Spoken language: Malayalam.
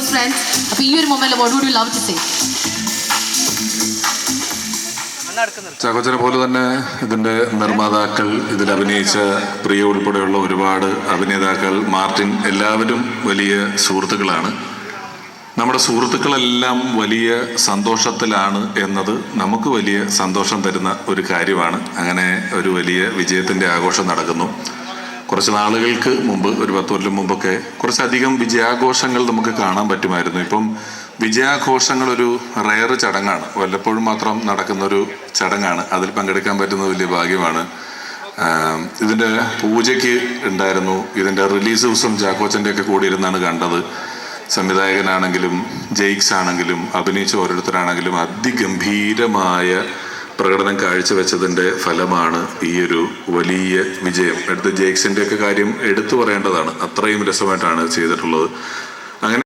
close friends. അപ്പോൾ ഈ ഒരു മൊമെന്റിൽ what would you love to say? ചാക്കോച്ചനെ പോലെ തന്നെ ഇതിൻ്റെ നിർമ്മാതാക്കൾ, ഇതിൽ അഭിനയിച്ച പ്രിയ ഉൾപ്പെടെയുള്ള ഒരുപാട് അഭിനേതാക്കൾ, മാർട്ടിൻ, എല്ലാവരും വലിയ സുഹൃത്തുക്കളാണ്. നമ്മുടെ സുഹൃത്തുക്കളെല്ലാം വലിയ സന്തോഷത്തിലാണ് എന്നത് നമുക്ക് വലിയ സന്തോഷം തരുന്ന ഒരു കാര്യമാണ്. അങ്ങനെ ഒരു വലിയ വിജയത്തിൻ്റെ ആഘോഷം നടക്കുന്നു. കുറച്ച് നാളുകൾക്ക് മുമ്പ്, ഒരു 10 കൊല്ലം മുമ്പൊക്കെ കുറച്ചധികം വിജയാഘോഷങ്ങൾ നമുക്ക് കാണാൻ പറ്റുമായിരുന്നു. ഇപ്പം വിജയാഘോഷങ്ങൾ ഒരു റെയർ ചടങ്ങാണ്, വല്ലപ്പോഴും മാത്രം നടക്കുന്നൊരു ചടങ്ങാണ്. അതിൽ പങ്കെടുക്കാൻ പറ്റുന്നത് വലിയ ഭാഗ്യമാണ്. ഇതിൻ്റെ പൂജയ്ക്ക് ഉണ്ടായിരുന്നു. ഇതിൻ്റെ റിലീസ് ദിവസം ചാക്കോച്ചൻ്റെയൊക്കെ കൂടി ഇരുന്നാണ് കണ്ടത്. സംവിധായകനാണെങ്കിലും ജെയ്ക്സ് ആണെങ്കിലും അഭിനയിച്ച ഓരോരുത്തരാണെങ്കിലും അതിഗംഭീരമായ പ്രകടനം കാഴ്ചവെച്ചതിൻ്റെ ഫലമാണ് ഈ ഒരു വലിയ വിജയം. എടുത്ത് ജെയ്ക്സിൻ്റെയൊക്കെ കാര്യം എടുത്തു പറയേണ്ടതാണ്. അത്രയും രസമായിട്ടാണ് ചെയ്തിട്ടുള്ളത്. അങ്ങനെ